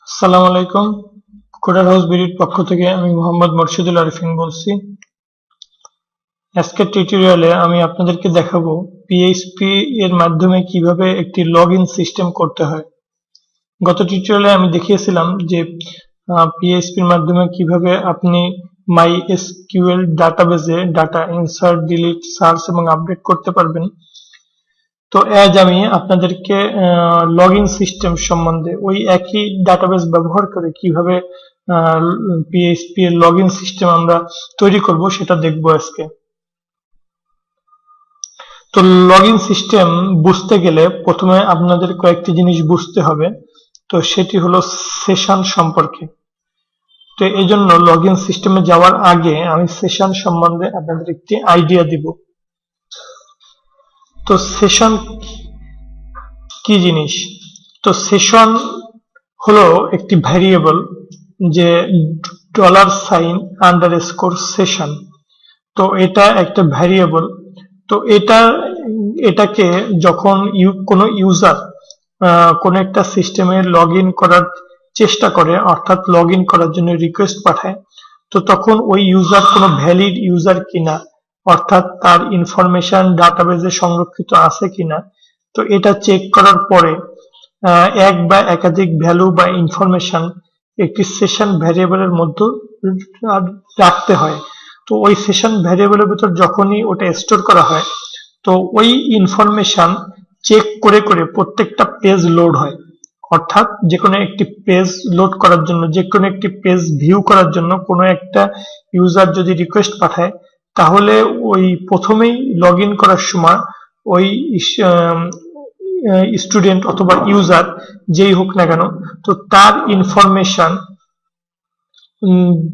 আসসালামু আলাইকুম। Coder house বিডির পক্ষ থেকে আমি মোহাম্মদ মোর্শেদুল আরিফিন বলছি। আজকের টিউটোরিয়ালে আমি আপনাদেরকে দেখাবো পিএইচপি এর মাধ্যমে কিভাবে একটি লগ ইন সিস্টেম করতে হয়। গত টিউটোরিয়ালে আমি দেখিয়েছিলাম যে পিএইচপির মাধ্যমে কিভাবে আপনি মাই এসকিউএল ডাটাবেজে ডাটা ইনসার্ট, ডিলিট, সার্চ এবং আপডেট করতে পারবেন। তো আজ আমি আপনাদেরকে লগ ইন সিস্টেম সম্বন্ধে ওই একই ডাটাবেস ব্যবহার করে কিভাবে পিএইচপি এর লগ ইন সিস্টেম আমরা তৈরি করব সেটা দেখবো আজকে। তো লগ ইন সিস্টেম বুঝতে গেলে প্রথমে আপনাদের কয়েকটি জিনিস বুঝতে হবে। তো সেটি হলো সেশন সম্পর্কে। তো এই জন্য লগ ইন সিস্টেমে যাওয়ার আগে আমি সেশন সম্বন্ধে আপনাদের একটি আইডিয়া দিব। তো সেশন কি জিনিস? তো সেশন হলো একটি ভ্যারিয়েবল, যে $sign_সেশন। তো এটা একটা ভ্যারিয়েবল। তো এটাকে যখন কোনো ইউজার কোনো একটা সিস্টেমে লগ ইন করার চেষ্টা করে, অর্থাৎ লগ ইন করার জন্য রিকোয়েস্ট পাঠায়, তো তখন ওই ইউজার কোনো ভ্যালিড ইউজার কিনা, অর্থাৎ তার ইনফরমেশন ডাটাবেজে সংরক্ষিত আছে কিনা, তো এটা চেক করার পরে এক বা একাধিক ভ্যালু বা ইনফরমেশন একটি সেশন ভ্যারিয়েবলের মধ্যে রাখতে হয়। তো ওই সেশন ভ্যারিয়েবলের ভিতর যখনই ওটা স্টোর করা হয়, তো ওই ইনফরমেশন চেক করে করে প্রত্যেকটা পেজ লোড হয়। অর্থাৎ যে কোনো একটি পেজ লোড করার জন্য, যে কোনো একটি পেজ ভিউ করার জন্য কোনো একটা ইউজার যদি রিকোয়েস্ট পাঠায়, তাহলে ওই প্রথমেই লগ ইন করার সময় ওই স্টুডেন্ট অথবা ইউজার যেই হোক না কেন, তো তার ইনফরমেশন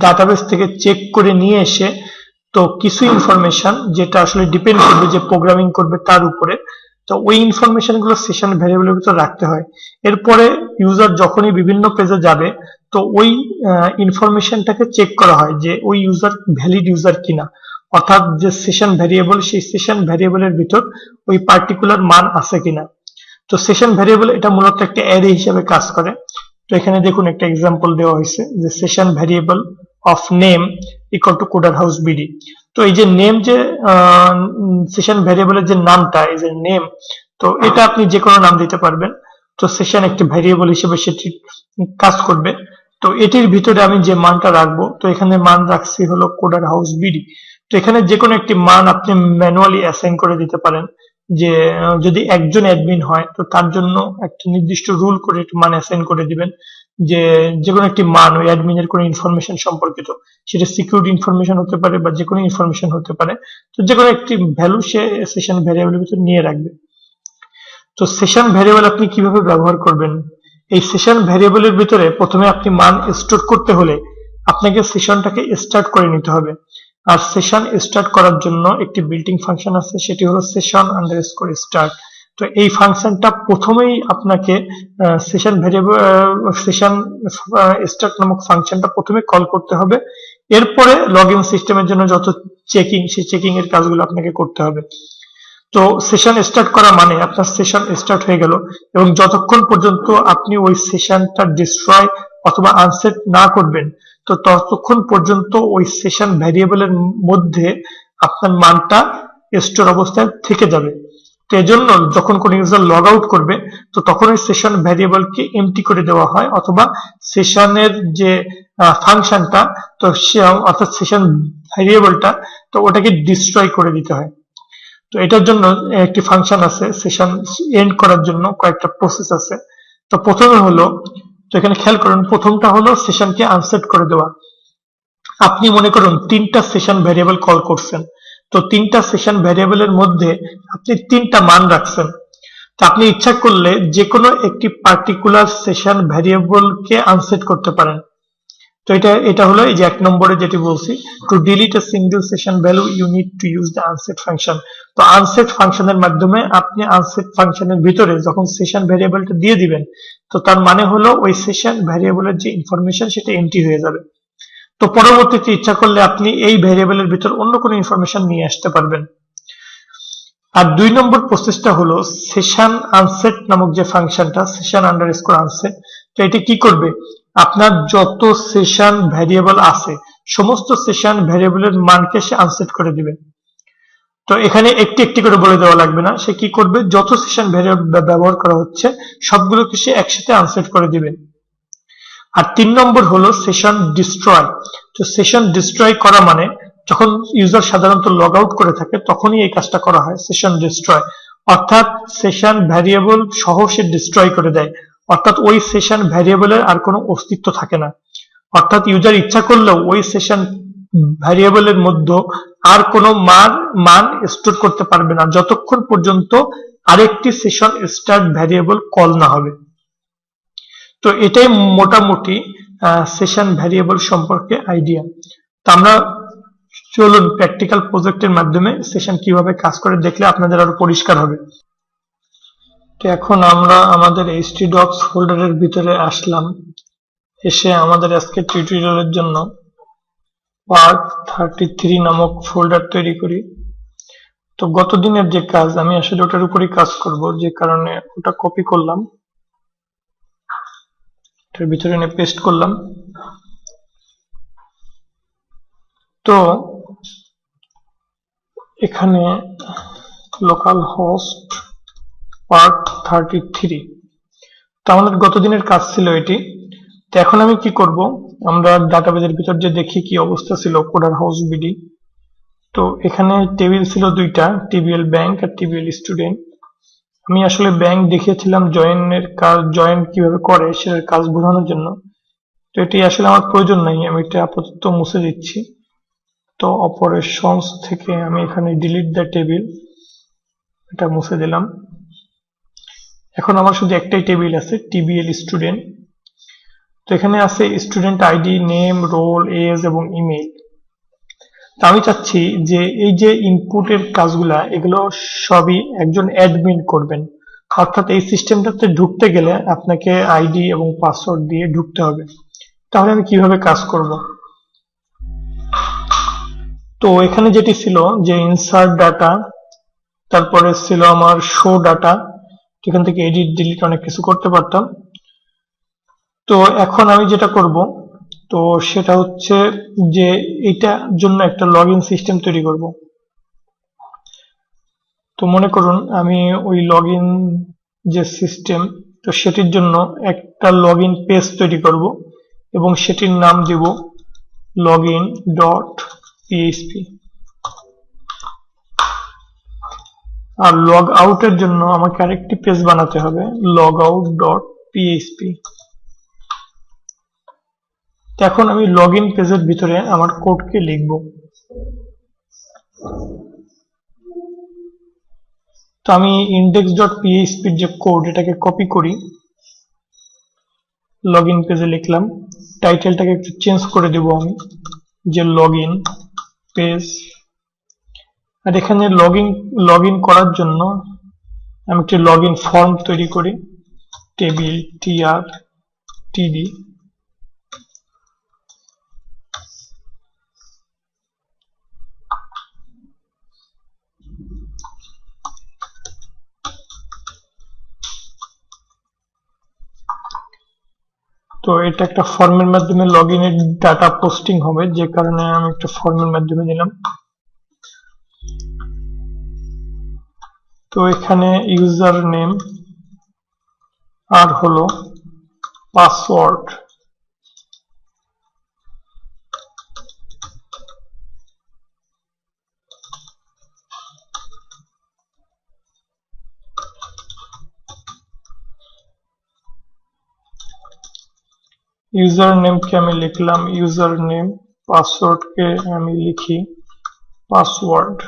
ডাটাবেস থেকে চেক করে নিয়ে এসে, তো কিছু ইনফরমেশন যেটা আসলে ডিপেন্ড করবে যে প্রোগ্রামিং করবে তার উপরে, তো ওই ইনফরমেশন গুলো সেশন ভ্যারিয়েবলের ভিতর রাখতে হয়। এরপরে ইউজার যখনই বিভিন্ন পেজে যাবে, তো ওই ইনফরমেশনটাকে চেক করা হয় যে ওই ইউজার ভ্যালিড ইউজার কিনা, অর্থাৎ যে সেশন ভ্যারিয়েবল, সেই সেশন ভ্যারিয়েবলের ভিতর ওই পার্টিকুলার মান আছে কিনা। তো সেশন ভ্যারিয়েবল এটা মূলত একটা অ্যারে হিসেবে কাজ করে। তো এখানে দেখুন একটা এক্সাম্পল দেওয়া হয়েছে যে session variable of name equal to coder house BD. তো এই যে নেম, যে সেশন ভ্যারিয়েবলের যে নামটা, এই যে নেম, তো এটা আপনি যে কোনো নাম দিতে পারবেন। তো সেশন একটি ভ্যারিয়েবল হিসেবে সেটি কাজ করবে। তো এটির ভিতরে আমি যে মানটা রাখবো, তো এখানে মান রাখছি হলো কোডার হাউস বিডি। তো এখানে যে কোনো একটি মান আপনি ম্যানুয়ালি অ্যাসাইন করে দিতে পারেন। যে যদি একজন অ্যাডমিন হয়, তো তার জন্য একটা নির্দিষ্ট রুল করে একটি মান অ্যাসাইন করে দিবেন, যে যে কোনো একটি মান ওই অ্যাডমিনের কোনো ইনফরমেশন সম্পর্কিত, সেটা সিকিউরিটি ইনফরমেশন হতে পারে বা যে কোনো ইনফরমেশন হতে পারে, তো যে কোনো একটি ভ্যালু সে সেশন ভ্যারিয়েবলের ভিতর নিয়ে রাখবে। তো সেশন ভ্যারিয়েবল আপনি কিভাবে ব্যবহার করবেন? এই সেশন ভ্যারিয়েবলের ভিতরে প্রথমে আপনি মান স্টোর করতে হলে আপনাকে সেশনটাকে স্টার্ট করে নিতে হবে। আর সেশন স্টার্ট করার জন্য একটি বিল্টিং ফাংশন আছে, সেটি হলো session_start। তো এই ফাংশনটা প্রথমেই আপনাকে সেশন ভ্যারিয়েবল সেশন স্টার্ট নামক ফাংশনটা প্রথমে কল করতে হবে। এরপরে লগ ইন সিস্টেমের জন্য যত চেকিং, সেই চেকিং এর কাজগুলো আপনাকে করতে হবে। তো সেশন স্টার্ট করা মানে আপনার সেশন স্টার্ট হয়ে গেল, এবং যতক্ষণ পর্যন্ত আপনি ওই সেশনটা ডিস্ট্রয় অথবা আনসেট না করবেন, তো ততক্ষণ পর্যন্ত ওই সেশন ভ্যারিয়েবলের মধ্যে আপনার মানটা স্টোর অবস্থায় থেকে যাবে। তো এজন্য যখন কোন ইউজার লগ আউট করবে, তো তখন ওই সেশন ভ্যারিয়েবলকে এমটি করে দেওয়া হয়, অথবা সেশনের যে ফাংশনটা, তো অর্থাৎ সেশন ভ্যারিয়েবলটা, তো ওটাকে ডিস্ট্রয় করে দিতে হয়। তো এটার জন্য একটি ফাংশন আছে, সেশন এন্ড করার জন্য কয়েকটা প্রসেস আছে। তো প্রথমে হলো, তো এখানে খেয়াল করুন, প্রথমটা হলো সেশনকে আনসেট করে দেওয়া। আপনি মনে করুন তিনটা সেশন ভ্যারিয়েবল কল করছেন, তো তিনটা সেশন ভ্যারিয়েবলের মধ্যে আপনি তিনটা মান রাখছেন। তো আপনি ইচ্ছা করলে যে কোনো একটি পার্টিকুলার সেশন ভ্যারিয়েবলকে আনসেট করতে পারেন। তো এটা হলো এই যে 1 নম্বরে যেটি বলছি, to delete a single session value you need to use the unset function. তো আনসেট ফাংশনের মাধ্যমে আপনি আনসেট ফাংশনের ভিতরে যখন সেশন ভ্যারিয়েবলটা দিয়ে দিবেন, তো তার মানে হলো ওই সেশন ভ্যারিয়েবলের যে ইনফরমেশন সেটা এমটি হয়ে যাবে। তো পরবর্তীতে ইচ্ছা করলে আপনি এই ভ্যারিয়েবলের ভিতর অন্য কোনো ইনফরমেশন নিয়ে আসতে পারবেন। আর 2 নম্বর প্রসেসটা হলো সেশন আনসেট নামক যে ফাংশনটা, সেশন আন্ডারস্কোর আনসেট। তো তো এটি কি করবে, আপনার যত সেশন ভ্যারিয়েবল আছে সমস্ত সেশন ভ্যারিয়েবলের মানকে সে আনসেট করে দিবে। তো এখানে একটি একটি করে বলে দেওয়া লাগবে না, সে কি করবে, যত সেশন ভ্যারিয়েবল ব্যবহার করা হচ্ছে সবগুলোকে সে একসাথে আনসেট করে দিবে। আর 3 নম্বর হলো সেশন ডিস্ট্রয়। তো সেশন ডিস্ট্রয় করা মানে যখন ইউজার সাধারণত লগ আউট করে থাকে তখনই এই কাজটা করা হয়, সেশন ডিস্ট্রয়, অর্থাৎ সেশন ভ্যারিয়েবল সহ সে ডিস্ট্রয় করে দেয়, অর্থাৎ ওই সেশন ভ্যারিয়েবলের আর কোনো অস্তিত্ব থাকে না। অর্থাৎ ইউজার ইচ্ছা করলেও ওই সেশন ভ্যারিয়েবলের মধ্যে আর কোনো মান স্টোর করতে পারবে না যতক্ষণ পর্যন্ত আরেকটি সেশন স্টার্ট ভ্যারিয়েবল কল না হবে। তো এটাই মোটামুটি সেশন ভ্যারিয়েবল সম্পর্কে আইডিয়া। তো আমরা চলুন প্র্যাকটিক্যাল প্রজেক্টের মাধ্যমে সেশন কিভাবে কাজ করে দেখলে আপনাদের আরো পরিষ্কার হবে। তো এখন আমরা আমাদের htdocs ফোল্ডারের ভিতরে আসলাম, এসে আমাদের আজকে টিউটোরিয়ালের জন্য পার্ট 33 নামক ফোল্ডার তৈরি করি। তো গত দিনের যে কাজ, আমি আসলে ওটার উপরই কাজ করব, যে কারণে ওটা কপি করলাম, এটার ভিতরে এনে পেস্ট করলাম। তো এখানে লোকাল হোস্ট পার্ট 33, তো আমাদের গত দিনের কাজ ছিল এটি। তো এখন আমি কি করব, আমরা ডাটাবেজের ভিতর যে দেখি কি অবস্থা ছিল কোডার হাউস বিডি। তো এখানে টেবিল ছিল দুইটা, টিবিএল ব্যাংক আর টিবিএল স্টুডেন্ট। আমি আসলে ব্যাংক দেখিয়েছিলাম জয়েনের কাজ, জয়েন কিভাবে করে সেটার কাজ বোঝানোর জন্য। তো এটি আসলে আমার প্রয়োজন নাই, আমি এটা আপাতত মুছে দিচ্ছি। তো অপারেশনস থেকে আমি এখানে ডিলিট দ্য টেবিল, এটা মুছে দিলাম। এখন আমার শুধু একটাই টেবিল আছে, টিবিএল স্টুডেন্ট। তো এখানে আছে student ID, name, roll, age এবং ইমেইল। তো আমি চাচ্ছি যে এই যে ইনপুটের কাজগুলা, এগুলো সবই একজন অ্যাডমিন করবেন, অর্থাৎ এই সিস্টেমটাতে ঢুকতে গেলে আপনাকে আইডি এবং পাসওয়ার্ড দিয়ে ঢুকতে হবে। তাহলে আমি কিভাবে কাজ করব? তো এখানে যেটি ছিল যে ইনসার্ট ডাটা, তারপরে ছিল আমার শো ডাটা, এখান থেকে এডিট ডিলিট অনেক কিছু করতে পারতাম। তো এখন আমি যেটা করব, তো সেটা হচ্ছে যে এটার জন্য একটা লগ ইন সিস্টেম তৈরি করব। তো মনে করুন আমি ওই লগ ইন যে সিস্টেম, তো সেটির জন্য একটা লগ ইন পেজ তৈরি করব এবং সেটির নাম দেব login.php। আর লগ আউটের জন্য আমাকে আরেকটি পেজ বানাতে হবে, logout.php। এখন আমি লগ ইন পেজের ভিতরে আমার কোডকে লিখব। তো আমি index.php এর যে কোড, এটাকে কপি করি, লগ ইন পেজে লিখলাম। টাইটেলটাকে একটু চেঞ্জ করে দেব আমি, যে লগ ইন পেজ। আর এখানে লগ ইন করার জন্য আমি একটি লগ ইন ফর্ম তৈরি করি, টেবিল trtd। তো এটা একটা ফর্মের মাধ্যমে লগ ইনের ডাটা পোস্টিং হবে, যে কারণে আমি একটা ফর্মের মাধ্যমে দিলাম। তো এখানে ইউজার নেম আর হলো পাসওয়ার্ড। ইউজার নেমকে আমি লিখলাম ইউজার নেম, পাসওয়ার্ডকে আমি লিখি পাসওয়ার্ড।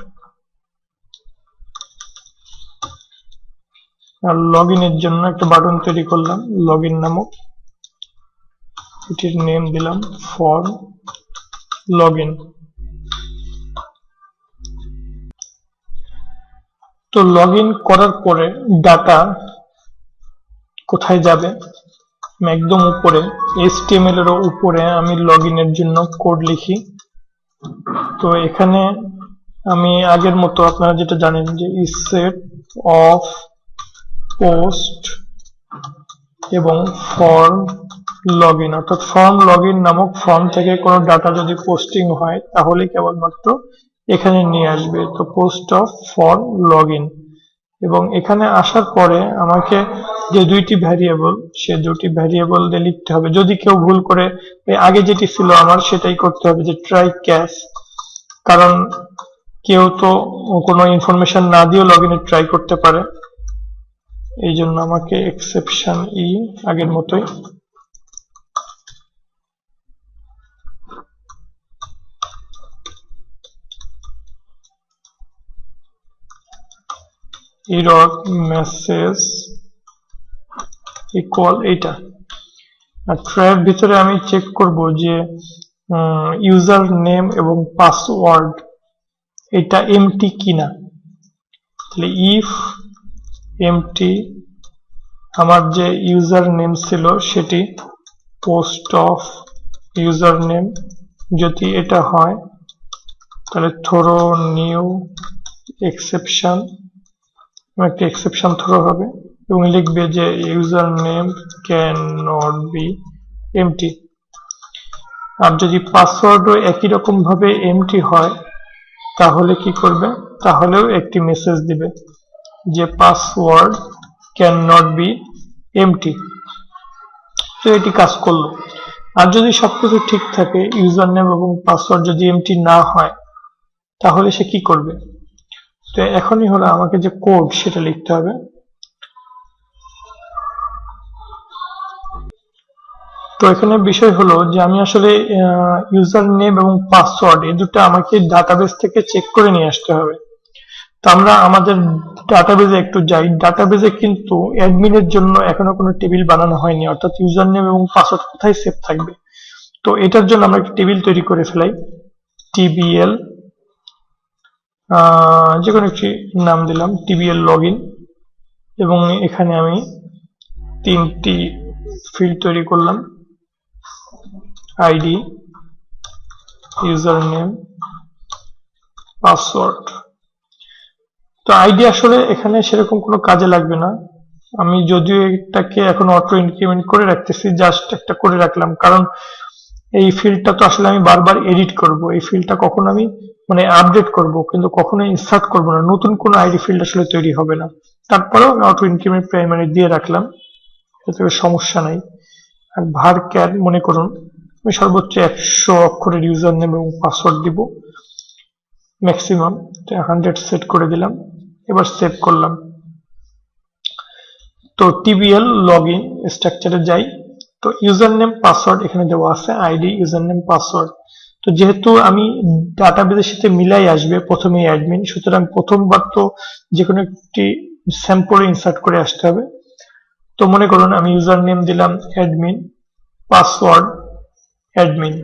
আর লগ ইনের জন্য একটা বাটন তৈরি করলাম লগ ইন নামক, এটির নেম দিলাম ফর্ম লগ ইন। তো লগ ইন করার পরে ডাটা কোথায় যাবে, একদম উপরে HTML এর উপরে আমি লগ ইনের জন্য কোড লিখি। তো এখানে আমি আগের মতো আপনারা যেটা জানেন যে is set of post এবং ফর্ম লগইন, অর্থাৎ ফর্ম লগইন নামক ফর্ম থেকে কোনো ডাটা যদি পোস্টিং হয় তাহলে কেবলমাত্র এখানে নিয়ে আসবে। তো পোস্ট অফ ফর্ম লগইন, এবং এখানে আসার পরে আমাকে যে দুইটি ভ্যারিয়েবল, সে দুটি ভ্যারিয়েবল দিয়ে লিখতে হবে। যদি কেউ ভুল করে আগে যেটি ছিল আমার সেটাই করতে হবে, যে ট্রাই ক্যাচ, কারণ কেউ তো কোনো ইনফরমেশন না দিয়েও লগ ইনে ট্রাই করতে পারে। এই জন্য আমাকে এক্সেপশন আগের মতোই এরর মেসেজ ইকুয়াল এইটা। আর ট্রাইয়ের ভিতরে আমি চেক করব যে ইউজার নেম এবং পাসওয়ার্ড এটা এমটি কিনা। তাহলে ইফ এমটি, আমার যে ইউজার নেম ছিল সেটি পোস্ট অফ ইউজার নেম, যদি এটা হয় তাহলে থ্রো নিউ এক্সেপশন, একটা এক্সেপশন থ্রো হবে এবং লিখবে যে user name can not be empty. আর যদি পাসওয়ার্ডও একই রকম ভাবে এমটি হয় তাহলে কি করবে, তাহলেও একটি মেসেজ দিবে যে password can not be empty. তো এটি কাজ করলো। আর যদি সবকিছু ঠিক থাকে, ইউজার নেম এবং পাসওয়ার্ড যদি এমটি না হয়, তাহলে সে কি করবে? তো এখনই হলো আমাকে যে কোড সেটা লিখতে হবে। তো এখানে বিষয় হলো যে আমি আসলে ইউজার নেম এবং পাসওয়ার্ড এই দুটো আমাকে ডাটাবেস থেকে চেক করে নিয়ে আসতে হবে। তো আমরা আমাদের ডাটাবেজে একটু যাই। ডাটাবেজে কিন্তু অ্যাডমিনের জন্য এখনো কোনো টেবিল বানানো হয়নি, অর্থাৎ ইউজার নেম এবং পাসওয়ার্ড কোথায় সেভ থাকবে। তো এটার জন্য আমরা একটা টেবিল তৈরি করে ফেলাই, টিবিএল, যে কোনো একটি নাম দিলাম টিবিএল লগইন, এবং এখানে আমি তিনটি ফিল্ড তৈরি করলাম, আইডি, ইউজার নেম, পাসওয়ার্ড। তো আইডি আসলে এখানে সেরকম কোনো কাজে লাগবে না, আমি যদিও এটাকে এখন অটো ইনক্রিমেন্ট করে রাখতেছি, জাস্ট একটা করে রাখলাম, কারণ এই ফিল্ডটা তো আসলে আমি বারবার এডিট করব, এই ফিল্ডটা কখন আমি মানে আপডেট করব, কিন্তু কখনো ইনসার্ট করব না, নতুন কোনো আইডি ফিল্ড আসলে তৈরি হবে না। তারপরেও আমি অটো ইনক্রিমেন্ট প্রাইমারি দিয়ে রাখলাম, এতে সমস্যা নাই। আর ভার ক্যার মনে করুন আমি সর্বোচ্চ 100 অক্ষরের ইউজার নেম এবং পাসওয়ার্ড দিব, ম্যাক্সিমাম 100 সেট করে দিলাম। এবার সেভ করলাম। তো টিবিএল লগইন স্ট্রাকচারে যাই। তো ইউজার নেম পাসওয়ার্ড এখানে দেওয়া আছে, আইডি, ইউজার নেম, পাসওয়ার্ড। তো যেহেতু আমি ডাটাবেজের সাথে মিলাই আসবে প্রথমে অ্যাডমিন, সুতরাং প্রথমবার তো যে কোনো একটি স্যাম্পল ইনসার্ট করে আসতে হবে। তো মনে করুন আমি ইউজার নেম দিলাম অ্যাডমিন, পাসওয়ার্ড অ্যাডমিন,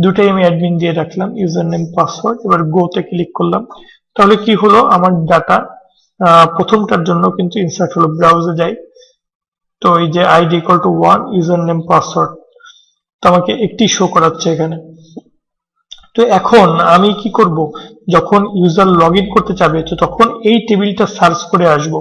দুটাই আমি অ্যাডমিন দিয়ে রাখলাম, ইউজার নেম পাসওয়ার্ড। এবার গোতে ক্লিক করলাম, তাহলে কি হলো, আমার ডাটা প্রথমটার জন্য কিন্তু ইনসার্ট হলো। ব্রাউজে যাই, তো এই যে ID equal to 1, user name password, তো আমাকে একটি শো করাচ্ছে এখানে। তো এখন আমি কি করব, যখন ইউজার লগ ইন করতে চাবে তো তখন এই টেবিলটা সার্চ করে আসব,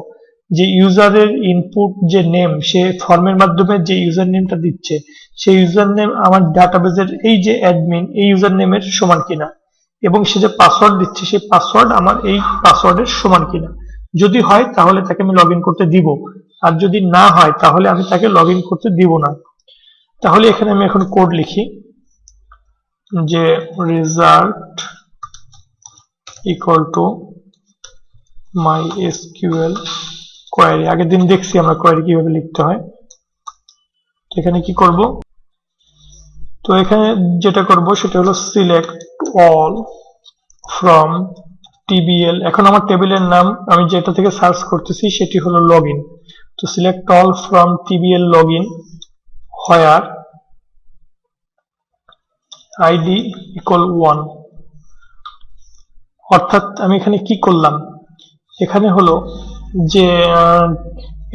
যে ইউজারের ইনপুট যে নেম, সে ফর্মের মাধ্যমে যে ইউজার নেমটা দিচ্ছে সেই ইউজার নেম আমার ডাটাবেজের এই যে অ্যাডমিন এই ইউজার নেমের সমান কিনা, এবং সে যে পাসওয়ার্ড দিচ্ছে সেই পাসওয়ার্ড আমার এই পাসওয়ার্ডের সমান কিনা। যদি হয় তাহলে তাকে আমি লগ ইন করতে দিব, আর যদি না হয় তাহলে আমি তাকে লগ ইন করতে দিব না। তাহলে এখানে আমি এখন কোড লিখি যে result equal to MySQL query. আগের দিন দেখছি আমরা কোয়েরি কিভাবে লিখতে হয়। এখানে কি করব, তো এখানে যেটা করব সেটা হলো সিলেক্ট অল ফ্রম টিবিএল। এখন আমার টেবিলের নাম আমি যেটা থেকে সার্চ করতেছি সেটি হলো লগইন। তো select all from TBL login where ID equal 1। অর্থাৎ আমি এখানে কি করলাম, এখানে হলো যে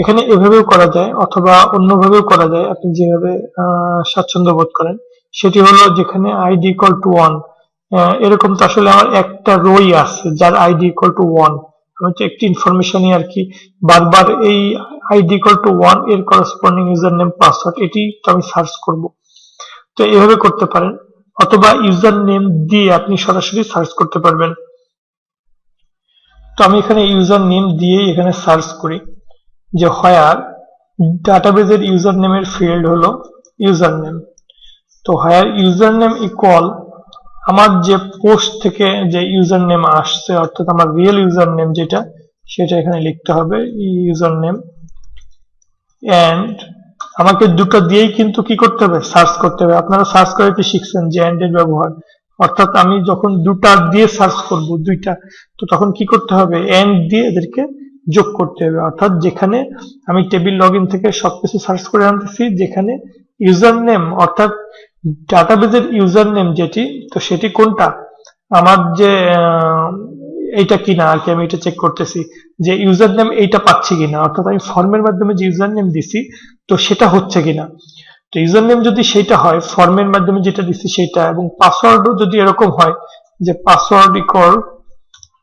এখানে এভাবেও করা যায় অথবা অন্যভাবেও করা যায়, আপনি যেভাবে স্বাচ্ছন্দ্য বোধ করেন। সেটি হলো যেখানে আইডি ইকুয়াল টু 1, এরকম তো আসলে আমার একটা রোই আছে যার আইডি ইকুয়াল টু 1, আমি তো একটি ইনফরমেশনই আর কি বারবার এই আইডি ইকুয়াল টু 1 এর করসপন্ডিং ইউজার নেম পাসওয়ার্ড এটি তো আমি সার্চ করব। তো এভাবে করতে পারেন, অথবা ইউজার নেম দিয়ে আপনি সরাসরি সার্চ করতে পারবেন। তো আমি এখানে ইউজার নেম দিয়ে এখানে সার্চ করি যে হোয়ার ডাটাবেজের ইউজার নেমের ফিল্ড হলো ইউজার নেম। তো হোয়ার ইউজার নেম ইকুয়াল আমার যে পোস্ট থেকে যে ইউজার নেম আসছে অর্থাৎ আমার রিয়েল ইউজার নেম যেটা সেটা এখানে লিখতে হবে ইউজার নেম। এন্ড আমাকে দুটো দিয়েই কিন্তু কি করতে হবে, সার্চ করতে হবে। আপনারা সার্চ করে তো শিখছেন যে এন্ড এর ব্যবহার, অর্থাৎ আমি যখন দুটা দিয়ে সার্চ করব দুইটা, তো তখন কি করতে হবে, এন্ড দিয়ে এদেরকে যোগ করতে হবে। অর্থাৎ যেখানে আমি টেবিল লগইন থেকে সবকিছু সার্চ করে আনতেছি, যেখানে ইউজার নেম অর্থাৎ ডাটাবেজের ইউজার নেম যেটি, তো সেটি কোনটা আমার যে এইটা কিনা আর কি, আমি এটা চেক করতেছি যে ইউজার নেম এইটা পাচ্ছি কিনা, অর্থাৎ আমি ফর্মের মাধ্যমে যে ইউজার নেম দিছি তো সেটা হচ্ছে কিনা। তো ইউজার নেম যদি সেটা হয় ফর্মের মাধ্যমে যেটা দিছি সেটা, এবং পাসওয়ার্ডও যদি এরকম হয় যে পাসওয়ার্ড ইকুয়াল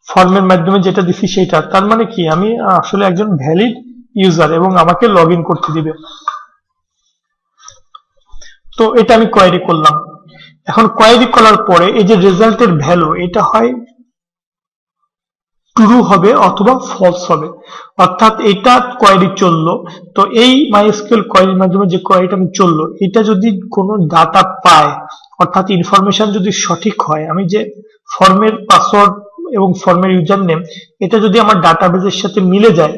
ফর্মের মাধ্যমে যেটা দিছি সেটা, তার মানে কি আমি আসলে একজন ভ্যালিড ইউজার এবং আমাকে লগ ইন করতে দিবে। তো এটা আমি কোয়েরি করলাম। এখন কোয়েরি করার পরে এই যে রেজাল্টের ভ্যালু এটা হয় ট্রু হবে অথবা ফলস হবে, অর্থাৎ এটা কোয়েরি চললো। তো এই মাইএসকিউএল কোয়েরির মাধ্যমে যে কোয়েরিটা আমি চললো, এটা যদি কোনো ডাটা পায় অর্থাৎ ইনফরমেশন যদি সঠিক হয়, আমি যে ফর্মের পাসওয়ার্ড এবং ফর্মের ইউজার নেম এটা যদি আমার ডাটাবেজের সাথে মিলে যায়,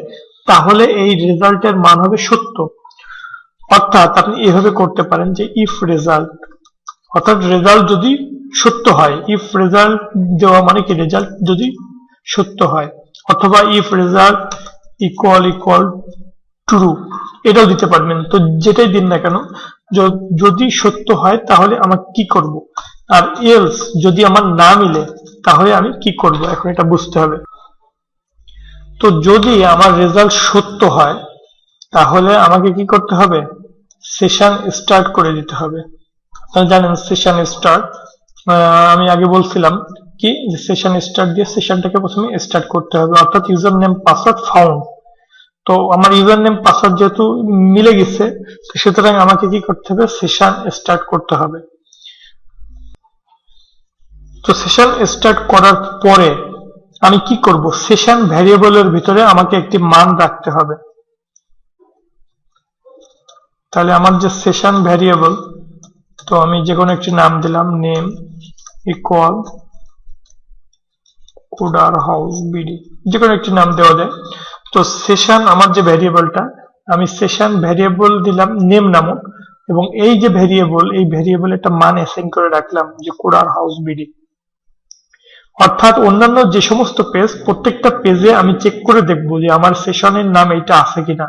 তাহলে এই রেজাল্টের মান হবে সত্য। অর্থাৎ আপনি এভাবে করতে পারেন যে ইফ রেজাল্ট, অর্থাৎ রেজাল্ট যদি সত্য হয়, ইফ রেজাল্ট দেওয়া মানে কি রেজাল্ট যদি সত্য হয়, অথবা ইফ রেজাল্ট ইকুয়াল ট্রু এটাও দিতে পারবেন। তো যেটাই দিন না কেন, যদি সত্য হয় তাহলে আমার কি করব, আর এলস যদি আমার না মিলে তাহলে আমি কি করব, এখন এটা বুঝতে হবে। তো যদি আমার রেজাল্ট সত্য হয় তাহলে আমাকে কি করতে হবে, সেশন স্টার্ট করে দিতে হবে। আপনারা জানেন সেশন স্টার্ট, আমি আগে বলছিলাম কি যে সেশন স্টার্ট দিয়ে সেশনটাকে প্রথমে স্টার্ট করতে হবে, অর্থাৎ ইউজার নেম পাসওয়ার্ড ফাউন্ড। তো আমার ইউজার নেম পাসওয়ার্ড যেহেতু মিলে গেছে, তো সুতরাং আমাকে কি করতে হবে, সেশন স্টার্ট করতে হবে। তো সেশন স্টার্ট করার পরে আমি কি করব, সেশন ভ্যারিয়েবলের ভিতরে আমাকে একটি মান রাখতে হবে। তাহলে আমার যে সেশন ভ্যারিয়েবল, তো আমি যে কোনো একটি নাম দিলাম, name equal coder house BD, যে কোনো একটি নাম দেওয়া যায়। তো সেশন আমার যে ভ্যারিয়েবলটা, আমি সেশন ভ্যারিয়েবল দিলাম নেম নামক, এবং এই যে ভ্যারিয়েবল, এই ভ্যারিয়েবল একটা মান অ্যাসাইন করে রাখলাম যে কোডার হাউস বিডি। অর্থাৎ অন্যান্য যে সমস্ত পেজ, প্রত্যেকটা পেজে আমি চেক করে দেখবো যে আমার সেশনের নাম এইটা আছে কিনা।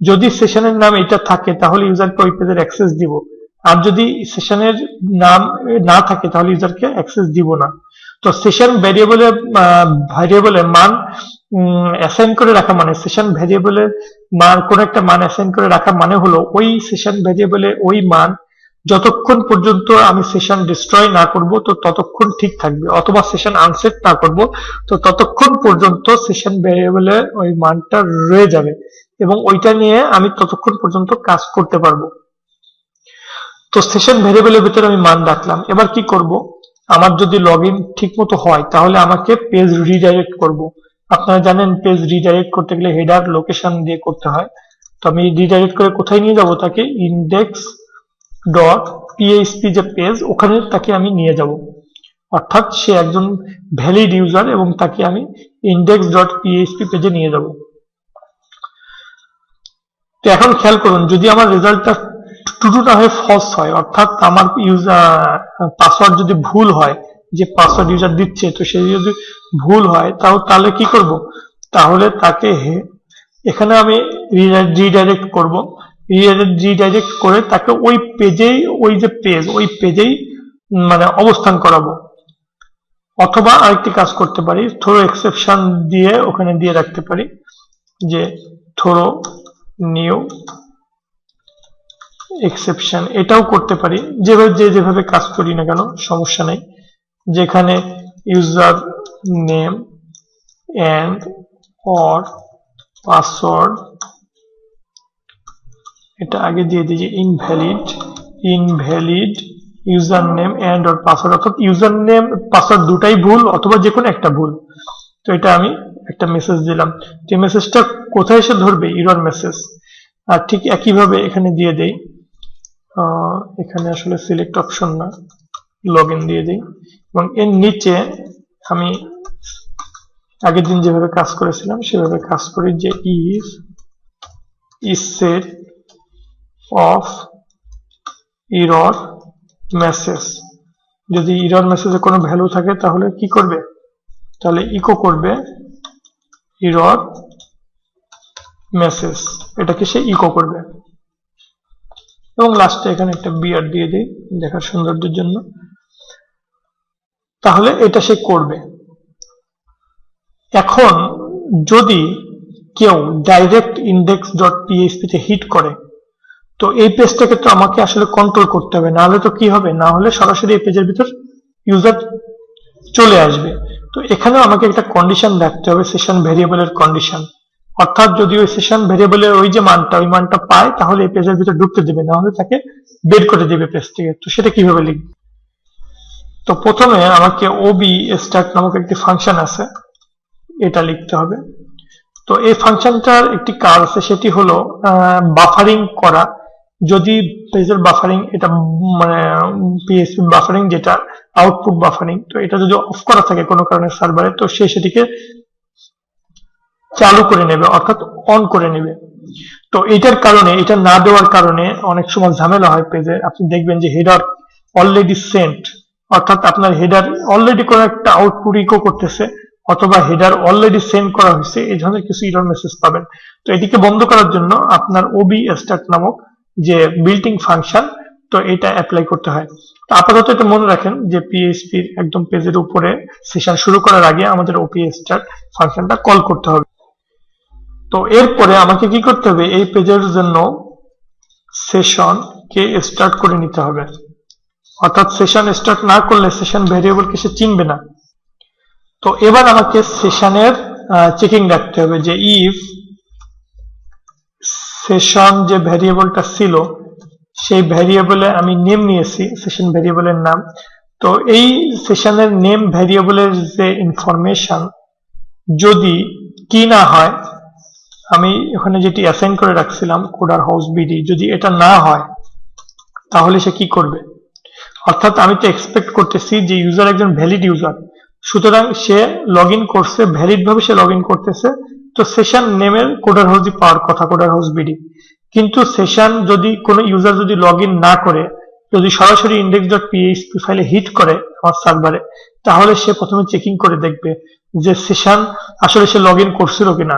যদি সেশনের নাম এটা থাকে তাহলে ইউজারকে ওই পেজের অ্যাক্সেস দিব, আর যদি সেশনের নাম না থাকে তাহলে ইউজারকে অ্যাক্সেস দিব না। তো সেশন ভ্যারিয়েবলের মান অ্যাসাইন করে রাখা মানে, সেশন ভ্যারিয়েবলের মান কোন একটা মান অ্যাসাইন করে রাখা মানে হলো ওই সেশন ভ্যারিয়েবলে ওই মান যতক্ষণ পর্যন্ত আমি সেশন ডিস্ট্রয় না করব তো ততক্ষণ ঠিক থাকবে, অথবা সেশন আনসেট না করব তো ততক্ষণ পর্যন্ত সেশন ভ্যারিয়েবলে ওই মানটা রয়ে যাবে, এবং ওইটা নিয়ে আমি ততক্ষণ পর্যন্ত কাজ করতে পারবো। তো সেশন ভ্যারিয়েবলের ভিতরে আমি মান রাখলাম। এবার কি করব, আমার যদি লগ ইন ঠিক মতো হয় তাহলে আমাকে পেজ রিডাইরেক্ট করব। আপনারা জানেন পেজ রিডাইরেক্ট করতে গেলে হেডার লোকেশন দিয়ে করতে হয়। তো আমি রিডাইরেক্ট করে কোথায় নিয়ে যাব, তাকে ইন্ডেক্স ডট পিএইচপি যে পেজ ওখানে তাকে আমি নিয়ে যাব, অর্থাৎ সে একজন ভ্যালিড ইউজার এবং তাকে আমি ইন্ডেক্স ডট পিএইচপি পেজে নিয়ে যাব। তো এখন খেয়াল করুন, যদি আমার রেজাল্টটা ট্রু না হয়ে ফলস হয়, অর্থাৎ আমার পাসওয়ার্ড যদি ভুল হয়, যে পাসওয়ার্ড ইউজার দিচ্ছে তো সে যদি ভুল হয় তাহলে কি করব, তাহলে তাকে এখানে আমি রিডাইরেক্ট করব। রিডাইরেক্ট করে তাকে ওই পেজেই, ওই যে পেজ ওই পেজেই মানে অবস্থান করাবো। অথবা আরেকটি কাজ করতে পারি, থ্রো এক্সেপশন দিয়ে ওখানে দিয়ে রাখতে পারি যে থ্রো নিউ এক্সেপশন, এটাও করতে পারি। যেভাবে কাজ করি না কেন সমস্যা নেই, যেখানে user name and or password, এটা আগে দিয়ে দিই যে invalid user name and or password, অর্থাৎ ইউজার নেম পাসওয়ার্ড দুটাই ভুল অথবা যে কোনো একটা ভুল। তো এটা আমি একটা মেসেজ দিলাম, যে মেসেজটা কোথায় এসে ধরবে, এরর মেসেজ। আর ঠিক একইভাবে এখানে দিয়ে দেই, এখানে আসলে সিলেক্ট অপশন না, লগ ইন দিয়ে দিই, এবং এর নিচে আমি আগের দিন যেভাবে কাজ করেছিলাম সেভাবে কাজ করি, যে is set of error message. যদি এরর মেসেজে কোনো ভ্যালু থাকে তাহলে কি করবে, তাহলে ইকো করবে এরর মেসেজ, এটাকে সে ইকো করবে। এবং লাস্টে এখানে একটা বিআর দিয়ে দিই দেখার সৌন্দর্যের জন্য, তাহলে এটা সে করবে। এখন যদি কেউ ডাইরেক্ট ইন্ডেক্স ডট পিএইচপি তে হিট করে, তো এই পেজটাকে তো আমাকে আসলে কন্ট্রোল করতে হবে, না হলে তো কি হবে, না হলে সরাসরি এই পেজের ভিতর ইউজার চলে আসবে। তো এখানেও আমাকে একটা কন্ডিশন রাখতে হবে, সেশন ভেরিয়েবলের কন্ডিশন, অর্থাৎ যদি ওই সেশন ভেরিয়েবলের ওই যে মানটা, ওই মানটা পায় তাহলে এই পেজের ভিতর ঢুকতে দেবে, না হলে তাকে বের করে দেবে পেজ থেকে। তো সেটা কিভাবে লিখবে, তো প্রথমে আমাকে ওবি স্টার্ট নামক একটি ফাংশন আছে, এটা লিখতে হবে। তো এই ফাংশনটার একটি কাজ আছে, সেটি হলো বাফারিং করা। যদি পেজের বাফারিং, এটা মানে পিএইচপি বাফারিং যেটা আউটপুট বাফারিং, তো এটা যদি অফ করা থাকে কোনো কারণে সার্ভারে, তো সে সেটিকে চালু করে নেবে, অর্থাৎ অন করে নেবে। তো এটার কারণে, এটা না দেওয়ার কারণে অনেক সময় ঝামেলা হয় পেজে। আপনি দেখবেন যে হেডার অলরেডি সেন্ট, অর্থাৎ আপনার হেডার অলরেডি কোনো একটা আউটপুট ইকো করতেছে, অথবা হেডার অলরেডি সেন্ড করা হয়েছে, এই ধরনের কিছু এরর মেসেজ পাবেন। তো এটিকে বন্ধ করার জন্য আপনার ওবি স্টার্ট নামক যে বিল্ট ইন ফাংশন, তো এটা অ্যাপ্লাই করতে হয়। তো আপাতত এটা মনে রাখেন যে পিএইচপির একদম পেজের উপরে সেশন শুরু করার আগে আমাদের ওপি স্টার্ট ফাংশনটা কল করতে হবে। তো এরপরে আমাকে কি করতে হবে, এই পেজের জন্য সেশন কে স্টার্ট করে নিতে হবে, অর্থাৎ সেশন স্টার্ট না করলে সেশন ভেরিয়েবলকে সে চিনবে না। তো এবার আমাকে সেশনের চেকিং রাখতে হবে, যে ইফ সেশন যে ভেরিয়েবলটা ছিল সেই ভেরিয়েবলে আমি নেম নিয়েছি, সেশন ভেরিয়েবলের নাম, তো এই সেশনের নেম ভেরিয়েবলের যে ইনফরমেশন যদি কি না হয়, আমি ওখানে যেটি অ্যাসাইন করে রাখছিলাম কোডার হাউস বিডি, যদি এটা না হয় তাহলে সে কি করবে, অর্থাৎ আমি তো এক্সপেক্ট করতেছি যে ইউজার একজন ভ্যালিড ইউজার, সুতরাং সে লগ ইন করছে, ভ্যালিড ভাবে সে লগ ইন করতেছে, তো সেশন নেমের কোডার হাউসই পাওয়ার কথা, কোডার হাউস বিডি। কিন্তু সেশন যদি কোনো ইউজার যদি লগ ইন না করে, যদি সরাসরি ইন্ডেক্স ডট পিএইচপি ফাইলে হিট করে আমার সার্ভারে, তাহলে সে প্রথমে চেকিং করে দেখবে যে সেশন আসলে সে লগ ইন করছিল কিনা।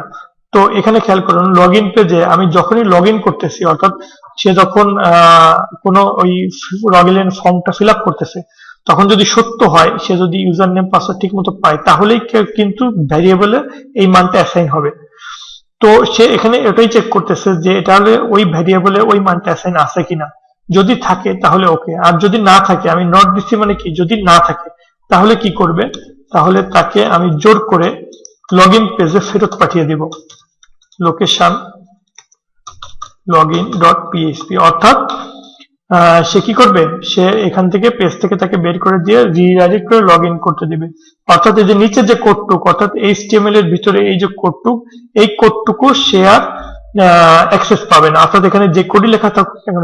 তো এখানে খেয়াল করুন, লগ ইন পেজে আমি যখনই লগ ইন করতেছি, অর্থাৎ সে যখন কোনো ওই লগ ইন ফর্মটা ফিল আপ করতেছে, তখন যদি সত্য হয়, সে যদি ইউজার নেম পাসওয়ার্ড ঠিক মতো পায়, তাহলেই কিন্তু ভ্যারিয়েবলে এই মানটা অ্যাসাইন হবে। তো সে এখানে এটাই চেক করতেছে যে এটা হলে ওই ভ্যারিয়েবলে ওই মানটা অ্যাসাইন আছে কিনা, যদি থাকে তাহলে ওকে, আর যদি না থাকে, আমি নট দিচ্ছি মানে কি, যদি না থাকে তাহলে কি করবে, তাহলে তাকে আমি জোর করে লগ ইন পেজে ফেরত পাঠিয়ে দিব, লোকেশন লগইন ডট পিএইচপি, অর্থাৎ সে কি করবে, সে এখান থেকে পেজ থেকে তাকে বের করে দিয়ে রিডাইরেক্ট করে লগ ইন করতে দিবে। অর্থাৎ এই যে নিচে যে কোডটুক, অর্থাৎ এইচটিএমএল এর ভিতরে এই যে কোডটুক, এই কোডটুকু সে আর অ্যাক্সেস পাবে না, অর্থাৎ এখানে যে কোডই লেখা থাকুক কেন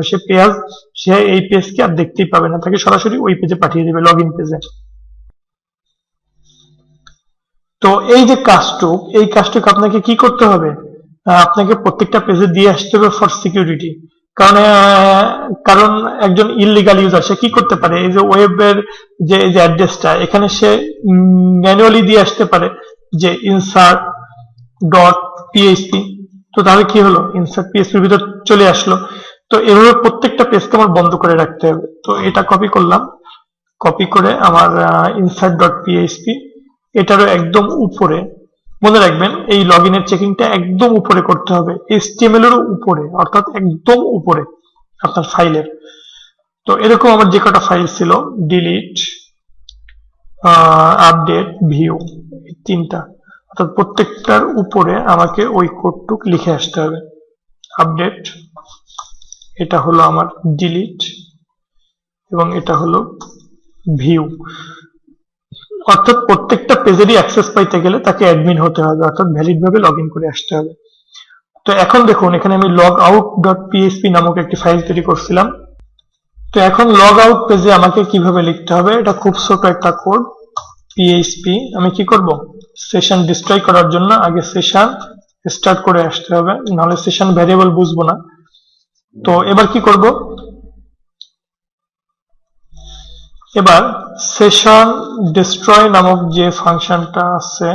সে এই পেজকে আর দেখতেই পাবে না, তাকে সরাসরি ওই পেজে পাঠিয়ে দিবে, লগ ইন পেজে। তো এই যে কাজটুক, এই কাজটুক আপনাকে কি করতে হবে, আপনাকে প্রত্যেকটা পেজে দিয়ে আসতে হবে ফর সিকিউরিটি। কারণ একজন ইললিগাল ইউজার সে কি করতে পারে, এই যে ওয়েবের যে অ্যাড্রেসটা, এখানে সে ম্যানুয়ালি দিয়ে আসতে পারে যে ইনসার্ট ডট পিএইচপি, তো তাহলে কি হলো, ইনসার্ট পিএইচপির ভিতর চলে আসলো। তো এভাবে প্রত্যেকটা পেজকে আমার বন্ধ করে রাখতে হবে। তো এটা কপি করলাম, কপি করে আমার ইনসার্ট ডট পিএইচপি এটারও একদম উপরে, মনে রাখবেন এই লগ ইনের চেকিংটা একদম উপরে করতে হবে, এইচটিএমএল এর উপরে, অর্থাৎ একদম উপরে আপনার ফাইলের। তো এরকম আমার যে কটা ফাইল ছিল, ডিলিট, আপডেট, ভিউ, তিনটা, অর্থাৎ প্রত্যেকটার উপরে আমাকে ওই কোডটুক লিখে আসতে হবে। আপডেট, এটা হলো আমার ডিলিট, এবং এটা হলো ভিউ। অর্থাৎ প্রত্যেকটা পেজেরই অ্যাক্সেস পাইতে গেলে তাকে অ্যাডমিন হতে হবে, অর্থাৎ ভ্যালিড ভাবে লগ ইন করে আসতে হবে। তো এখন দেখুন এখানে আমি logout.php নামক একটি ফাইল তৈরি করছিলাম। তো এখন লগ আউট পেজে আমাকে কিভাবে লিখতে হবে, এটা খুব ছোট একটা কোড। php আমি কি করব, সেশন ডিস্ট্রয় করার জন্য আগে সেশন স্টার্ট করে আসতে হবে, নাহলে সেশন ভ্যারিয়েবল বুঝবো না। তো এবার কি করব, এবার সেশন ডিস্ট্রয় নামক যে ফাংশনটা আছে,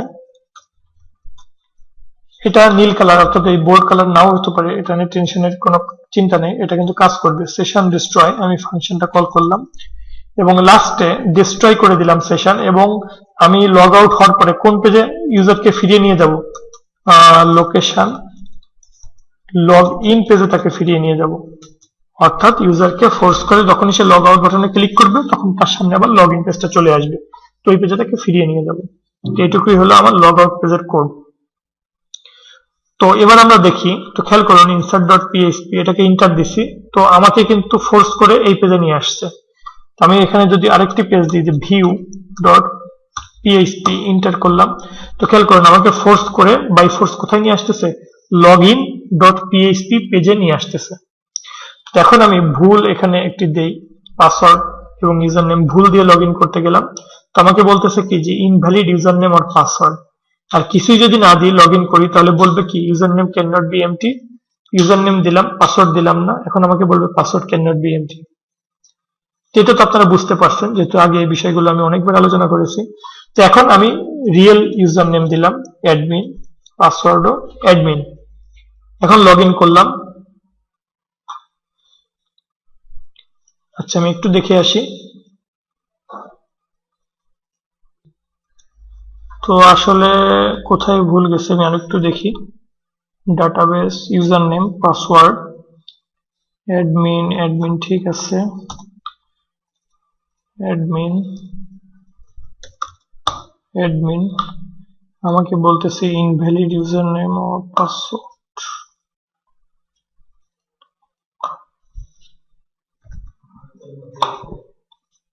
এটা নীল কালার, অর্থাৎ এই বোল্ড কালার নাও হতে পারে, এটা নিয়ে টেনশনের কোনো চিন্তা নেই, এটা কিন্তু কাজ করবে। সেশন ডিস্ট্রয় আমি ফাংশনটা কল করলাম এবং লাস্টে ডিস্ট্রয় করে দিলাম সেশন, এবং আমি লগ আউট হওয়ার পরে কোন পেজে ইউজারকে ফিরিয়ে নিয়ে যাব, লোকেশন লগ ইন পেজে তাকে ফিরিয়ে নিয়ে যাব। অর্থাৎ ইউজারকে ফোর্স করে যখনই সে লগ আউট বাটনে ক্লিক করবে তখন তার সামনে আবার লগ ইন পেজটা চলে আসবে, তো ওই পেজে তাকে ফিরিয়ে নিয়ে যাব। এইটুকুই হলো আমার লগ আউট পেজের কোড। তো এবার আমরা দেখি, তো খেয়াল করুন insert.php, এটাকে ইন্টার দিছি, তো আমাকে কিন্তু ফোর্স করে এই পেজে নিয়ে আসছে। আমি এখানে যদি আরেকটি পেজ দিই যে view.php ইন্টার করলাম, তো খেয়াল করুন আমাকে ফোর্স করে বাই ফোর্স কোথায় নিয়ে আসতেছে, login.php পেজে নিয়ে আসতেছে। এখন আমি ভুল এখানে একটি দেই, পাসওয়ার্ড এবং ইউজার নেম ভুল দিয়ে লগ ইন করতে গেলাম, তো আমাকে বলতেছে কি যে ইনভ্যালিড ইউজার নেম আর পাসওয়ার্ড। আর কিছুই যদি না দিয়ে লগ ইন করি তাহলে বলবে কি user name can not be empty, user name দিলাম, পাসওয়ার্ড দিলাম না, এখন আমাকে বলবে password can not be empty. এটা তো আপনারা বুঝতে পারছেন, যেহেতু আগে এই বিষয়গুলো আমি অনেকবার আলোচনা করেছি। তো এখন আমি রিয়েল ইউজার নেম দিলাম অ্যাডমিন, পাসওয়ার্ডও অ্যাডমিন, এখন লগ ইন করলাম। আচ্ছা আমি একটু দেখে আসি। তো আসলে কোথায় ভুল গেছে আমি আরেকটু দেখি, database, user name, password, admin, admin ঠিক আছে, অ্যাডমিন, অ্যাডমিন আমাকে বলতেছে ইনভ্যালিড ইউজার নেম ও পাসওয়ার্ড।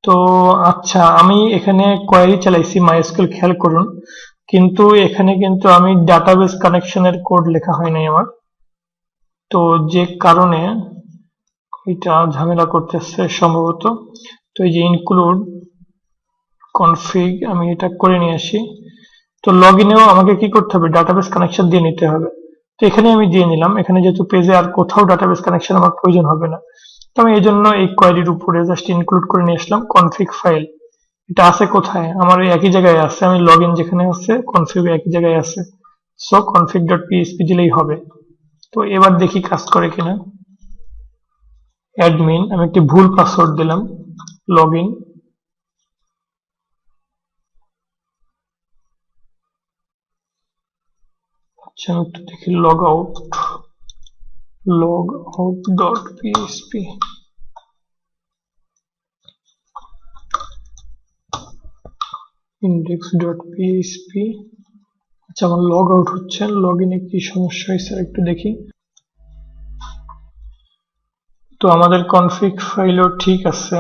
তো আচ্ছা আমি এখানে কোয়েরি চালাইছি মাইএসকিউএল, খেয়াল করুন, কিন্তু এখানে কিন্তু আমি ডাটাবেস কানেকশনের কোড লেখা হয় নাই আমার, তো যে কারণে এটা ঝামেলা করতেছে সম্ভবত। তো এই যে ইনক্লুড কনফিগ আমি এটা করে নিয়ে আসি। তো লগ ইনেও আমাকে কি করতে হবে, ডাটাবেস কানেকশন দিয়ে নিতে হবে। তো এখানে আমি দিয়ে নিলাম, এখানে যেহেতু পেজে আর কোথাও ডাটাবেস কানেকশন আমার প্রয়োজন হবে না, তো আমি এই জন্য এই কোয়েরির উপরে জাস্ট ইনক্লুড করে নিয়ে আসলাম কনফিগ ফাইল। এটা আছে কোথায়, আমার ওই একই জায়গায় আছে, আমি লগ ইন যেখানে আছে কনফিগ একই জায়গায় আছে, সো config.php দিলেই হবে। তো এবার দেখি কাজ করে কিনা। অ্যাডমিন আমি একটি ভুল পাসওয়ার্ড দিলাম, লগ ইন, আচ্ছা আমি একটু দেখি লগ out.php, index.php, আচ্ছা আমার লগ আউট হচ্ছে, লগ ইনে কি সমস্যা হয়েছে একটু দেখি। তো আমাদের কনফিগ ফাইলও ঠিক আছে,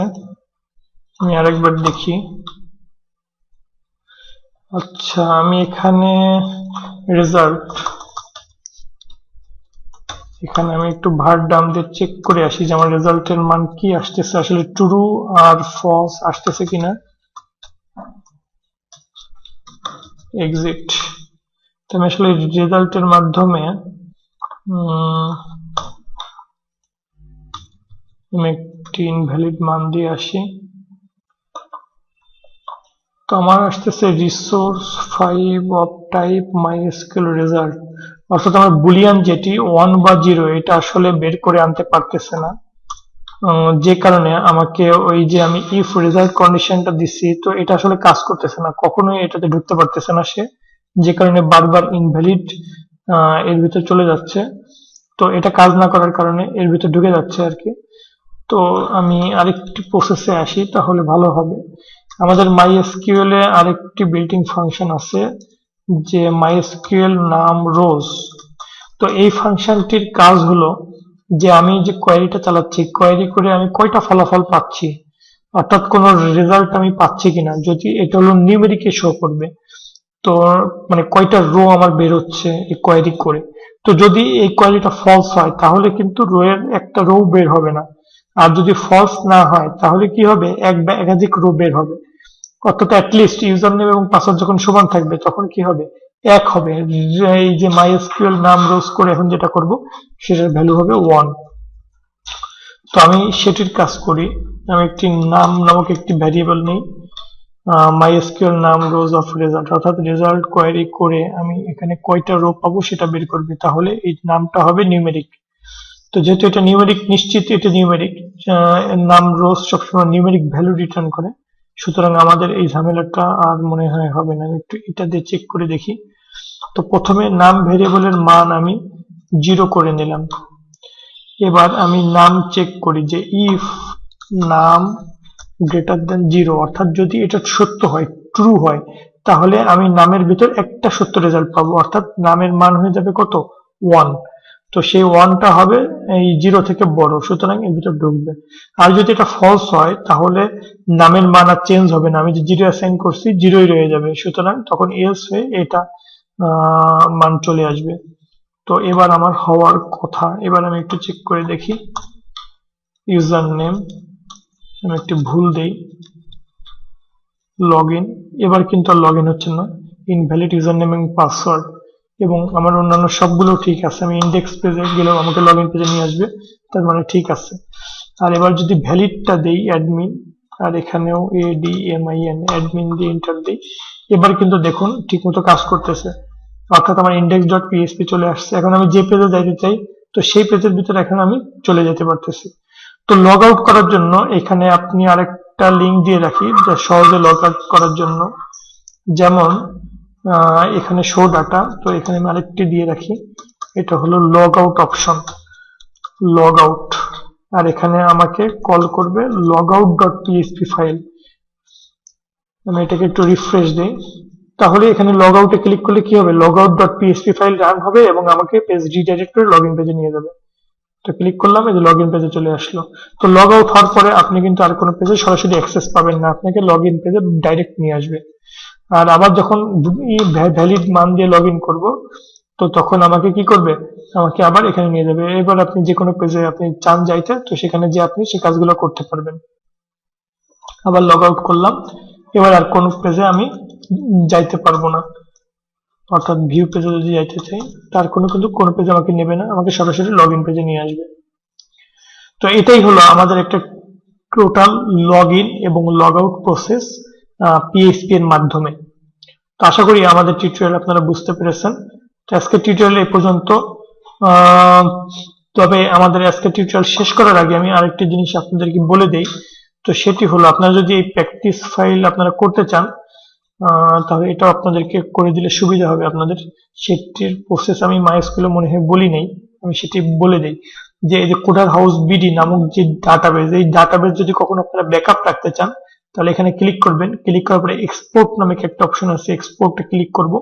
আমি আরেকবার দেখি। আচ্ছা আমি এখানে রেজাল্ট, এখানে আমি একটু ভার ডাম দিয়ে চেক করে আসি যে আমার রেজাল্টের মান কি আসতেছে, আসলে ট্রু আর ফলস আসতেছে কিনা। এক্সিট, তো আমি আসলে রেজাল্টের মাধ্যমে আমি একটি ইনভ্যালিড মান দিয়ে আসি। তো আমার আসতেছে resource 5 of type MySQL result, অর্থাৎ আমার বুলিয়ান যেটি 1 বা 0 এটা আসলে বের করে আনতে পারতেছে না, যে কারণে আমাকে ওই যে আমি ইফ রেজাল্ট কন্ডিশনটা দিচ্ছি, তো এটা আসলে কাজ করতেছে না, কখনোই এটাতে ঢুকতে পারতেছে না সে, যে কারণে বারবার ইনভ্যালিড এর ভিতর চলে যাচ্ছে। তো এটা কাজ না করার কারণে এর ভিতর ঢুকে যাচ্ছে আর কি। তো আমি আরেকটি প্রসেসে আসি তাহলে ভালো হবে। আমাদের মাইএসকিউএল এ আরেকটি বিল্ট ইন ফাংশন আছে যে MySQL নাম রোজ। তো এই ফাংশনটির কাজ হলো যে আমি যে কোয়েরিটা চালাচ্ছি, কোয়েরি করে আমি কয়টা ফলাফল পাচ্ছি, অর্থাৎ কোন রেজাল্ট আমি পাচ্ছি কিনা। যদি এটা হলো নিউমেরিকে শো করবে, তো মানে কয়টা রো আমার বের হচ্ছে এই কোয়েরি করে। তো যদি এই কোয়েরিটা ফলস হয় তাহলে কিন্তু রো এর একটা রো বের হবে না, আর যদি ফলস না হয় তাহলে কি হবে, এক বা একাধিক রো বের হবে। অর্থাৎ অ্যাটলিস্ট ইউজার নেম এবং পাসওয়ার্ড যখন সমান থাকবে তখন কি হবে, এক হবে। এই যে MySQL নাম রোজ করে এখন যেটা করব সেটার ভ্যালু হবে 1। তো আমি সেটির কাজ করি। আমি একটি নাম নামক একটি ভ্যারিয়েবল নিই, MySQL নাম রোজ অফ রেজাল্ট, অর্থাৎ রেজাল্ট কোয়েরি করে আমি এখানে কয়টা রো পাবো সেটা বের করবে, তাহলে এই নামটা হবে নিউমেরিক। তো যেহেতু এটা নিউমেরিক, নিশ্চিত এটা নিউমেরিক, নাম রোজ সবসময় নিউমেরিক ভ্যালু রিটার্ন করে, সুতরাং আমাদের এই ঝামেলাটা আর মনে হয় হবে না। আমি একটু এটা দিয়ে চেক করে দেখি। তো প্রথমে নাম ভেরিয়েবলের মান আমি 0 করে নিলাম। এবার আমি নাম চেক করি যে ইফ নাম গ্রেটার দেন 0, অর্থাৎ যদি এটা সত্য হয়, ট্রু হয়, তাহলে আমি নামের ভিতর একটা সত্য রেজাল্ট পাবো, অর্থাৎ নামের মান হয়ে যাবে কত, 1। তো সেই 1টা হবে এই 0 থেকে বড়, সুতরাং এর ভিতর ঢুকবে। আর যদি এটা ফলস হয় তাহলে নামের মান আর চেঞ্জ হবে না, আমি যে 0 অ্যাসাইন করছি 0ই রয়ে যাবে, সুতরাং তখন এলস হয়ে এটা মান চলে আসবে। তো এবার আমার হওয়ার কথা। এবার আমি একটু চেক করে দেখি। ইউজার নেম আমি একটু ভুল দেই, লগইন। এবার কিন্তু আর লগইন হচ্ছে না, ইনভ্যালিড ইউজার নেম এবং পাসওয়ার্ড, এবং আমার অন্যান্য সবগুলো ঠিক আছে। আমি ইন্ডেক্স পেজে গেলেও আমাকে লগইন পেজে নিয়ে আসবে, তার মানে ঠিক আছে। আর এবার যদি ভ্যালিডটা দেই অ্যাডমিন, আর এখানেও ADMIN অ্যাডমিন দিয়ে এন্টার দিই, এবার কিন্তু দেখুন ঠিকমতো কাজ করতেছে, অর্থাৎ আমার index.php চলে আসছে। এখন আমি যে পেজে যাইতে চাই তো সেই পেজের ভিতরে এখন আমি চলে যেতে পারতেছি। তো লগ আউট করার জন্য এখানে আপনি আরেকটা লিংক দিয়ে রাখি যা সহজে লগ আউট করার জন্য, যেমন এখানে শো ডাটা, তো এখানে আমি আরেকটি দিয়ে রাখি, এটা হলো log out option, log out. আর এখানে আমাকে কল করবে logout.php ফাইল। আমি এটাকে একটু রিফ্রেশ দিই, তাহলে এখানে লগ আউটে ক্লিক করলে কি হবে, logout.php ফাইল রান হবে এবং আমাকে পেজ রিডাইরেক্ট করে লগইন পেজে নিয়ে যাবে। তো ক্লিক করলাম, এই যে লগইন পেজে চলে আসলো। তো লগ আউট হওয়ার পরে আপনি কিন্তু আর কোনো পেজে সরাসরি অ্যাক্সেস পাবেন না, আপনাকে লগইন পেজে ডাইরেক্ট নিয়ে আসবে। আর আবার যখন ভ্যালিড মান দিয়ে লগইন করব, তো তখন আমাকে কি করবে, আমাকে আবার এখানে নিয়ে যাবে। এবার আপনি যে কোনো পেজে আপনি চান যাইতে, তো সেখানে যে আপনি সেই কাজগুলো করতে পারবেন। আবার লগ আউট করলাম, এবার আর কোনো পেজে আমি যাইতে পারবো না, অর্থাৎ ভিউ পেজে যদি যাইতে চাই তার কিন্তু কোনো পেজে আমাকে নেবে না, আমাকে সরাসরি লগ ইন পেজে নিয়ে আসবে। তো এটাই হলো আমাদের একটা টোটাল লগ ইন এবং লগ আউট প্রসেস PHP এর মাধ্যমে। তো আশা করি আমাদের টিউটোরিয়াল আপনারা বুঝতে পেরেছেন। তো আজকের টিউটোরিয়াল এ পর্যন্ত। তবে আমাদের আজকের টিউটোরিয়াল শেষ করার আগে আমি আরেকটি জিনিস আপনাদেরকে বলে দেই। তো সেটি হলো, আপনারা যদি এই প্র্যাকটিস ফাইল আপনারা করতে চান, তাহলে এটা আপনাদেরকে করে দিলে সুবিধা হবে আপনাদের। সেটির প্রসেস আমি MySQL মনে হয় বলি নেই, আমি সেটি বলে দেই যে এই যে কোডার হাউস বিডি নামক যে ডাটাবেস, এই ডাটাবেস যদি কখনো আপনারা ব্যাকআপ রাখতে চান তাহলে এখানে ক্লিক করবেন। ক্লিক করার পরে এক্সপোর্ট নামে একটা অপশন আছে, এক্সপোর্টে ক্লিক করব।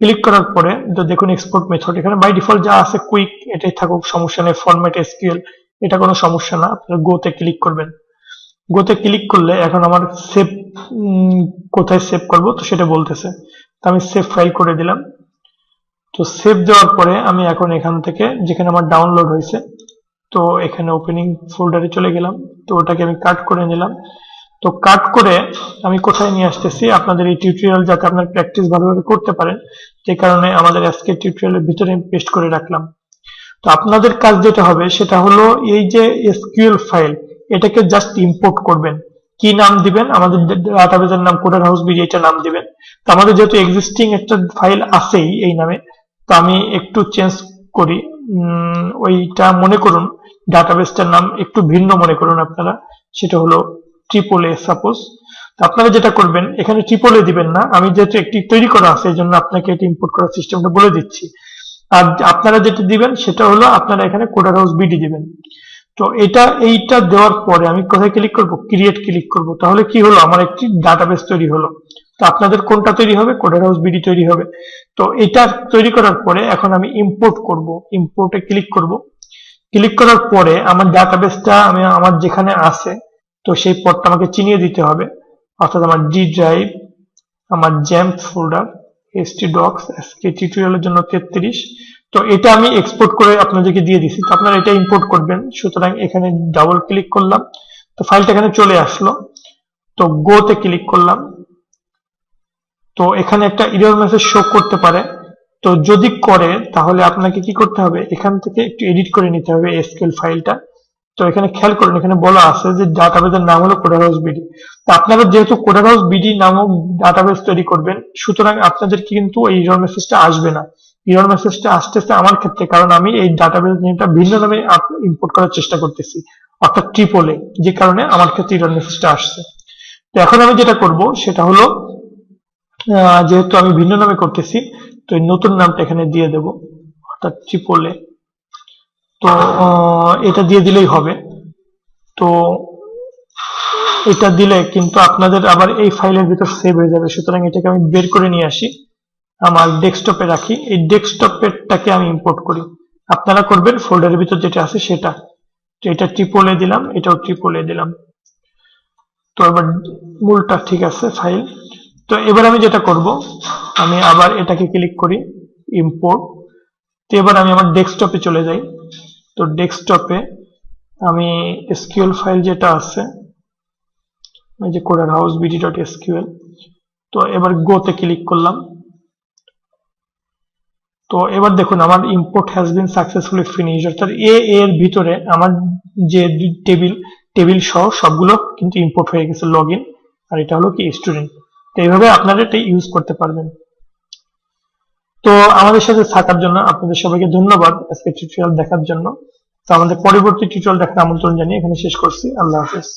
ক্লিক করার পরে তো দেখুন এক্সপোর্ট মেথড, এখানে বাই ডিফল্ট যা আছে কুইক, এটাই থাকুক, সমস্যা নেই। ফরম্যাট SQL, এটা কোনো সমস্যা না। আপনারা গোতে ক্লিক করবেন। গোতে ক্লিক করলে এখন আমার সেভ, কোথায় সেভ করব তো সেটা বলতেছে, তো আমি সেভ ফাইল করে দিলাম। তো সেভ দেওয়ার পরে আমি এখন এখান থেকে যেখানে আমার ডাউনলোড হয়েছে, তো এখানে ওপেনিং ফোল্ডারে চলে গেলাম। তো ওটাকে আমি কাট করে নিলাম। তো কাট করে আমি কোথায় নিয়ে আসতেছি, আপনাদের এই টিউটোরিয়াল যাতে আপনার প্র্যাকটিস ভালোভাবে করতে পারেন, যে কারণে আমাদের আজকের টিউটোরিয়ালের ভিতরে আমি পেস্ট করে রাখলাম। তো আপনাদের কাজ যেটা হবে সেটা হলো এই যে SQL ফাইল, এটাকে জাস্ট ইম্পোর্ট করবেন। কি নাম দিবেন, আমাদের ডাটাবেসের নাম কোডার হাউস বিডি, এটা নাম দিবেন। তো আমাদের যেহেতু এক্সিস্টিং একটা ফাইল আছেই এই নামে, তো আমি একটু চেঞ্জ করি। ওইটা মনে করুন, ডাটাবেসটার নাম একটু ভিন্ন মনে করুন আপনারা, সেটা হলো AAA সাপোজ। আপনারা যেটা করবেন, এখানে AAA দিবেন না, আমি যেহেতু একটি তৈরি করা আছে এই জন্য আপনাকে এটা ইম্পোর্ট করার সিস্টেমটা বলে দিচ্ছি। আর আপনারা যেটা দিবেন সেটা হলো আপনারা এখানে কোডার হাউস বিডি দিবেন। তো এইটা দেওয়ার পরে আমি কোথায় ক্লিক করব, ক্রিয়েট ক্লিক করব। তাহলে কি হলো, আমার একটি ডাটাবেস তৈরি হলো। তো আপনাদের কোনটা তৈরি হবে? কোডার হাউস বিডি তৈরি হবে। তো এটা তৈরি করার পরে এখন আমি ইম্পোর্ট করব, ইম্পোর্টে ক্লিক করব। ক্লিক করার পরে আমার ডাটাবেসটা আমি আমার যেখানে আছে তো সেই পথটা আমাকে চিনিয়ে দিতে হবে, অর্থাৎ আমার ডি ড্রাইভ, আমার জ্যাম্প ফোল্ডার, htdocs আজকে টিউটোরিয়ালের জন্য 33। তো এটা আমি এক্সপোর্ট করে আপনাদেরকে দিয়ে দিছি, তো আপনারা এটা ইম্পোর্ট করবেন। সুতরাং এখানে ডাবল ক্লিক করলাম, তো ফাইলটা এখানে চলে আসলো। তো গো তে ক্লিক করলাম, তো এখানে একটা এরর মেসেজ শো করতে পারে। তো যদি করে তাহলে আপনাকে কি করতে হবে? এখান থেকে একটু এডিট করে নিতে হবে এসকিউএল ফাইলটা। তো এখানে খেয়াল করুন, এখানে বলা আছে যে ডাটাবেসের নাম হলো কোডার হাউস বিডি। তো আপনারা যেহেতু কোডার হাউস বিডি নামক ডাটাবেস তৈরি করবেন, সুতরাং আপনাদের কিন্তু এই এরর মেসেজটা আসবে না। এরর মেসেজটা আসতেছে আমার ক্ষেত্রে, কারণ আমি এই ডাটাবেস নেমটা ভিন্ন নামে ইম্পোর্ট করার চেষ্টা করতেছি, অর্থাৎ ট্রিপল এ, যে কারণে আমার ক্ষেত্রে এরর মেসেজটা আসছে। তো এখন আমি যেটা করব সেটা হলো, যেহেতু আমি ভিন্ন নামে করতেছি, তো এই নতুন নামটা এখানে দিয়ে দেব, অর্থাৎ ট্রিপল এ। তো এটা দিয়ে দিলেই হবে। তো এটা দিলে কিন্তু আপনাদের আবার এই ফাইলের ভিতর সেভ হয়ে যাবে। সুতরাং এটাকে আমি বের করে নিয়ে আসি, আমার ডেস্কটপে রাখি। এই ডেস্কটপেরটাকে আমি ইম্পোর্ট করি। আপনারা করবেন ফোল্ডারের ভিতর যেটা আছে সেটা। তো এটা ট্রিপল এ দিলাম, এটাও ট্রিপল এ দিলাম। তো এবার মূলটা ঠিক আছে ফাইল। তো এবার আমি যেটা করব, আমি আবার এটাকে ক্লিক করি, ইম্পোর্ট। তো এবার আমি আমার ডেস্কটপে চলে যাই। তো ডেস্কটপে আমি এসকিউএল ফাইল যেটা আছে, এই যে কোডার হাউস bd.sql, তো এবার গো তে ক্লিক করলাম। তো এবার দেখুন আমার import has been successfully finish, অর্থাৎ এর ভিতরে আমার যে টেবিল সহ সবগুলো কিন্তু ইম্পোর্ট হয়ে গেছে, লগইন। আর এটা হলো কি স্টুডেন্ট। তো এইভাবে আপনারা এটা ইউজ করতে পারবেন। তো আমাদের সাথে থাকার জন্য আপনাদের সবাইকে ধন্যবাদ আজকে টিউটোরিয়াল দেখার জন্য। তো আমাদের পরবর্তী টিউটোরিয়াল দেখার আমন্ত্রণ জানিয়ে এখানে শেষ করছি। আল্লাহ হাফেজ।